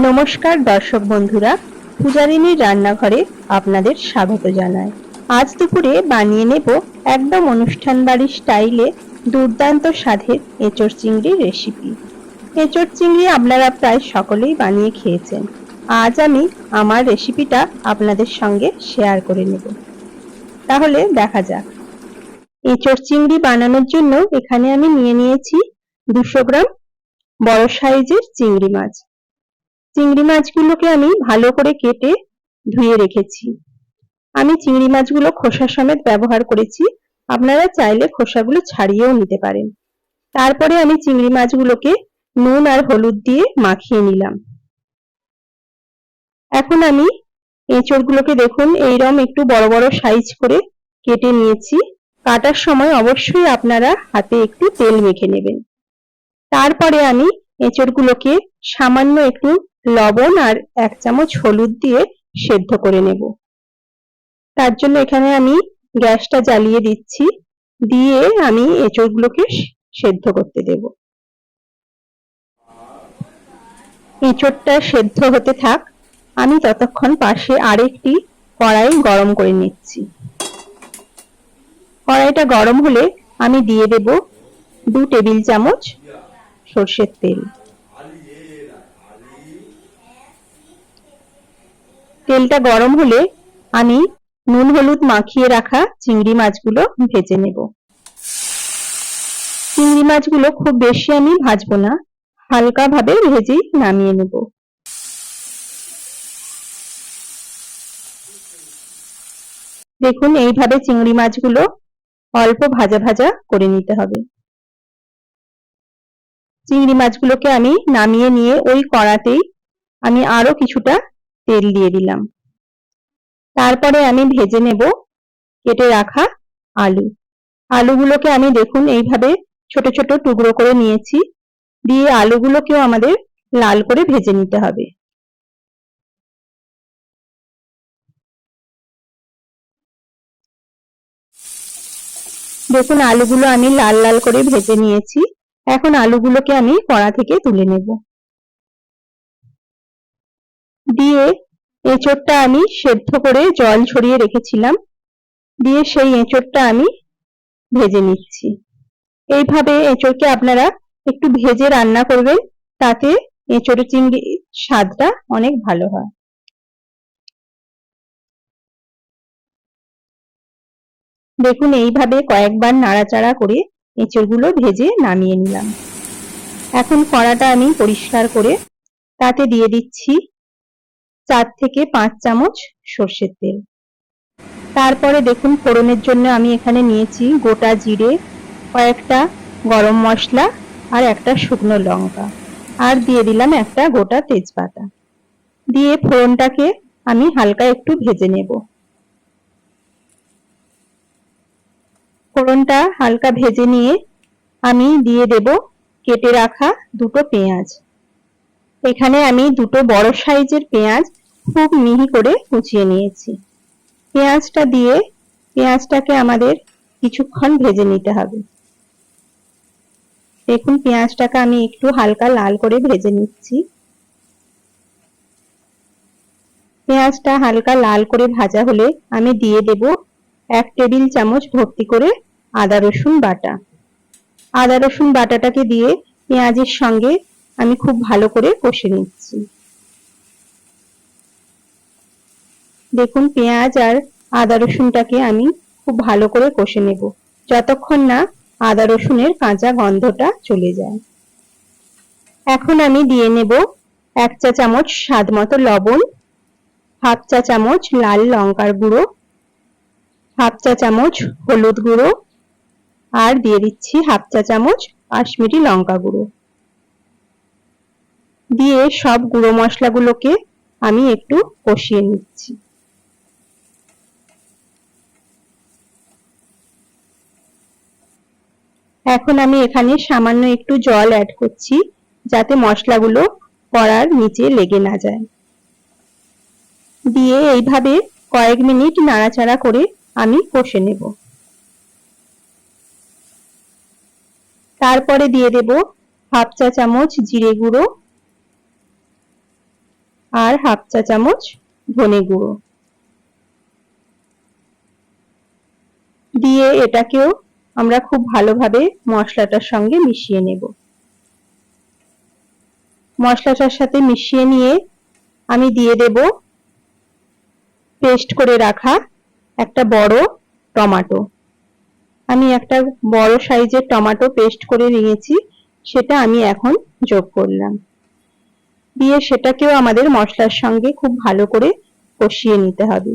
নমস্কার দর্শক বন্ধুরা, পূজারিনীর রান্নাঘরে আপনাদের স্বাগত জানাই। আজ দুপুরে বানিয়ে নেব একদম অনুষ্ঠান বাড়ির স্টাইলে দুর্দান্ত স্বাদের এঁচোড় চিংড়ির রেসিপি। এঁচোড় চিংড়ি আপনারা প্রায় সকলেই বানিয়ে খেয়েছেন। আজ আমি আমার রেসিপিটা আপনাদের সঙ্গে শেয়ার করে নেব। তাহলে দেখা যাক। এঁচোড় চিংড়ি বানানোর জন্য এখানে আমি নিয়ে নিয়েছি 200 গ্রাম বড় সাইজের চিংড়ি মাছ। চিংড়ি মাছগুলোকে আমি ভালো করে কেটে ধুয়ে রেখেছি। আমি চিংড়ি মাছগুলো খোসা সমেত ব্যবহার করেছি, আপনারা চাইলে খোসাগুলো ছাড়িয়েও নিতে পারেন। তারপরে আমি চিংড়ি মাছগুলোকে নুন আর হলুদ দিয়ে মাখিয়ে নিলাম। এখন আমি এঁচড়গুলোকে দেখুন এইরকম একটু বড় বড় সাইজ করে কেটে নিয়েছি। কাটার সময় অবশ্যই আপনারা হাতে একটু তেল মেখে নেবেন। তারপরে আমি এঁচড়গুলোকে সামান্য একটু লবণ আর 1 চামচ হলুদ দিয়ে সেদ্ধ করে নেব। তার জন্য এখানে আমি গ্যাসটা জ্বালিয়ে দিচ্ছি, দিয়ে আমি এঁচড়গুলোকে সেদ্ধ করতে দেব। এঁচড়টা সেদ্ধ হতে থাক, আমি ততক্ষণ পাশে আরেকটি কড়াই গরম করে নিচ্ছি। কড়াইটা গরম হলে আমি দিয়ে দেব 2 টেবিল চামচ সরষের তেল। তেলটা গরম হলে আমি নুন হলুদ মাখিয়ে রাখা চিংড়ি মাছগুলো ভেজে নেব। চিংড়ি মাছগুলো খুব বেশি আমি ভাজবো না, হালকা ভাবে ভেজেই নামিয়ে নেব। দেখুন এইভাবে চিংড়ি মাছগুলো অল্প ভাজা ভাজা করে নিতে হবে। চিংড়ি মাছগুলোকে আমি নামিয়ে নিয়ে ওই কড়াতেই আমি আরো কিছুটা তেল দিয়ে দিলাম। তারপরে আমি ভেজে নেব কেটে রাখা আলু। আলুগুলোকে আমি দেখুন এইভাবে ছোট ছোট টুকরো করে নিয়েছি, দিয়ে আলুগুলোকেও আমাদের লাল করে ভেজে নিতে হবে। দেখুন আলুগুলো আমি লাল লাল করে ভেজে নিয়েছি। এখন আলুগুলোকে আমি কড়া থেকে তুলে নেব। দিয়ে এঁচড়টা আমি সেদ্ধ করে জল ঝরিয়ে রেখেছিলাম, দিয়ে সেই এঁচড়টা আমি ভেজে নিচ্ছি। এইভাবে এঁচড়কে আপনারা একটু ভেজে রান্না করবেন, তাতে এঁচড় চিংড়ির স্বাদটা অনেক ভালো হয়। দেখুন এইভাবে কয়েকবার নাড়াচাড়া করে এঁচড়গুলো ভেজে নামিয়ে নিলাম। এখন কড়াটা আমি পরিষ্কার করে তাতে দিয়ে দিচ্ছি 4 থেকে 5 চামচ সরষের তেল। তারপরে দেখুন ফোড়নের জন্য আমি এখানে নিয়েছি গোটা জিরে, কয়েকটা গরম মশলা আর একটা শুকনো লঙ্কা, আর দিয়ে দিলাম একটা গোটা তেজপাতা। দিয়ে ফোড়নটাকে আমি হালকা একটু ভেজে নেব। ফোড়নটা হালকা ভেজে নিয়ে আমি দিয়ে দেব কেটে রাখা 2টো পেঁয়াজ। এখানে আমি 2টো বড় সাইজের পেঁয়াজ খুব মিহি করে কুচিয়ে নিয়েছি। পেঁয়াজটা দিয়ে পেঁয়াজটাকে আমাদের কিছুক্ষণ ভেজে নিতে হবে। দেখুন পেঁয়াজটাকে আমি একটু হালকা লাল করে ভেজে নিচ্ছি। পেঁয়াজটা হালকা লাল করে ভাজা হলে আমি দিয়ে দেব 1 টেবিল চামচ ভর্তি করে আদা রসুন বাটা। আদা রসুন বাটাটাকে দিয়ে পেঁয়াজের সঙ্গে আমি খুব ভালো করে কষে নিচ্ছি। দেখুন পেঁয়াজ আর আদা রসুনটাকে আমি খুব ভালো করে কষে নেব, যতক্ষণ না আদা রসুনের কাঁচা গন্ধটা চলে যায়। এখন আমি দিয়ে নেব 1 চা চামচ স্বাদ মতো লবণ, 1/2 চা চামচ লাল লঙ্কার গুঁড়ো, 1/2 চা চামচ হলুদ গুঁড়ো, আর দিয়ে দিচ্ছি 1/2 চা চামচ কাশ্মীরি লঙ্কা গুঁড়ো। দিয়ে সব গুঁড়ো মশলাগুলোকে আমি একটু কষিয়ে নিচ্ছি। এখন আমি এখানে সামান্য একটু জল অ্যাড করছি, যাতে মশলাগুলো কড়ার নিচে লেগে না যায়। দিয়ে এইভাবে কয়েক মিনিট নাড়াচাড়া করে আমি কষে নেব। তারপরে দিয়ে দেব 1/2 চা চামচ জিরে গুঁড়ো, আর হাফ চা চামচ ধনে গুঁড়ো দিয়ে এটাকেও আমরা খুব ভালোভাবে মশলাটার সঙ্গে মিশিয়ে নেব। মশলাটার সাথে মিশিয়ে নিয়ে আমি দিয়ে দেব পেস্ট করে রাখা একটা বড় টমেটো। আমি একটা বড় সাইজের টমেটো পেস্ট করে নিয়েছি, সেটা আমি এখন যোগ করলাম। দিয়ে সেটাকেও আমাদের মশলার সঙ্গে খুব ভালো করে কষিয়ে নিতে হবে।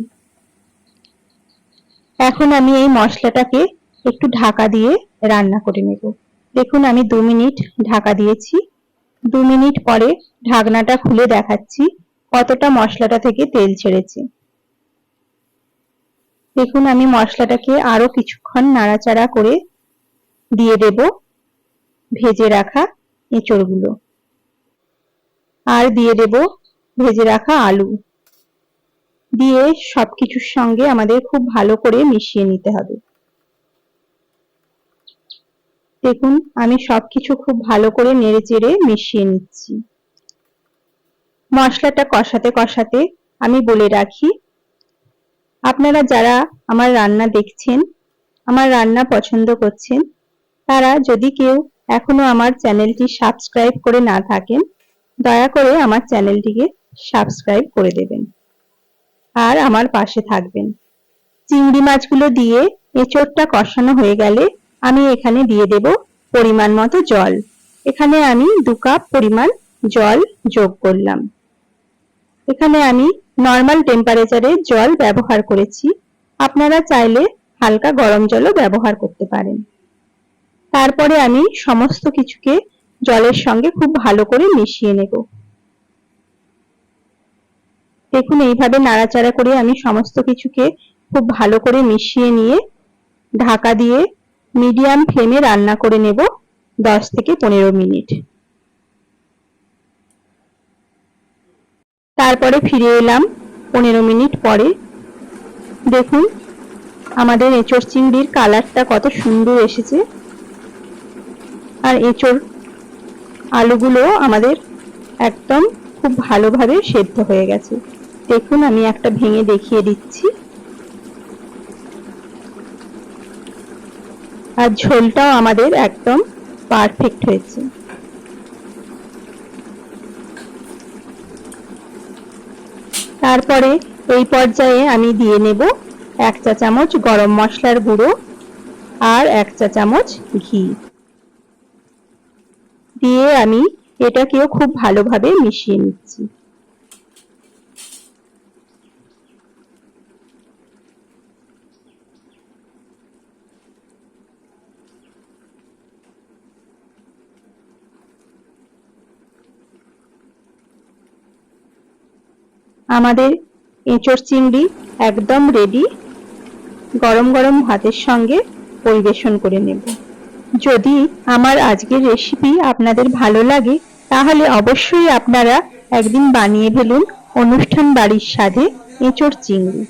এখন আমি এই মশলাটাকে একটু ঢাকা দিয়ে রান্না করে নেব। দেখুন আমি 2 মিনিট ঢাকা দিয়েছি। 2 মিনিট পরে ঢাকনাটা খুলে দেখাচ্ছি কতটা মশলাটা থেকে তেল ছেড়েছে। দেখুন আমি মশলাটাকে আরো কিছুক্ষণ নাড়াচাড়া করে দিয়ে দেব ভেজে রাখা এঁচড়গুলো, আর দিয়ে দেব ভেজে রাখা আলু। দিয়ে সবকিছুর সঙ্গে আমাদের খুব ভালো করে মিশিয়ে নিতে হবে। দেখুন আমি সবকিছু খুব ভালো করে নেড়েচেড়ে মিশিয়ে নিচ্ছি। মশলাটা কষাতে কষাতে আমি বলে রাখি, আপনারা যারা আমার রান্না দেখছেন, আমার রান্না পছন্দ করছেন, তারা যদি কেউ এখনো আমার চ্যানেলটি সাবস্ক্রাইব করে না থাকেন, দয়া করে আমার চ্যানেলটিকে সাবস্ক্রাইব করে দেবেন আর আমার পাশে থাকবেন। চিংড়ি মাছগুলো দিয়ে এঁচড়টা কষানো হয়ে গেলে আমি এখানে দিয়ে দেব পরিমাণ মতো জল। এখানে আমি 2 কাপ পরিমাণ জল যোগ করলাম। এখানে আমি নরমাল টেম্পারেচারে জল ব্যবহার করেছি, আপনারা চাইলে হালকা গরম জলও ব্যবহার করতে পারেন। তারপরে আমি সমস্ত কিছুকে জলের সঙ্গে খুব ভালো করে মিশিয়ে নেব। দেখুন এইভাবে নাড়াচাড়া করে আমি সমস্ত কিছুকে খুব ভালো করে মিশিয়ে নিয়ে ঢাকা দিয়ে মিডিয়াম ফ্লেমে রান্না করে নেব 10 থেকে 15 মিনিট। তারপরে ফিরে এলাম 15 মিনিট পরে। দেখুন আমাদের এঁচড় চিংড়ির কালারটা কত সুন্দর এসেছে, আর এঁচড় আলুগুলো আমাদের একদম খুব ভালোভাবে সেদ্ধ হয়ে গেছে। দেখুন আমি একটা ভেঙে দেখিয়ে দিচ্ছি। আর ঝোলটাও আমাদের একদম পারফেক্ট হয়েছে। তারপরে এই পর্যায়ে আমি দিয়ে নেব 1 চা চামচ গরম মশলার গুঁড়ো আর 1 চা চামচ ঘি দিয়ে আমি এটাকেও খুব ভালোভাবে মিশিয়ে নিচ্ছি। আমাদের এঁচড় চিংড়ি একদম রেডি। গরম গরম ভাতের সঙ্গে পরিবেশন করে নেব। যদি আমার আজকের রেসিপি আপনাদের ভালো লাগে, তাহলে অবশ্যই আপনারা একদিন বানিয়ে ফেলুন অনুষ্ঠান বাড়ির স্বাদে এঁচড় চিংড়ি।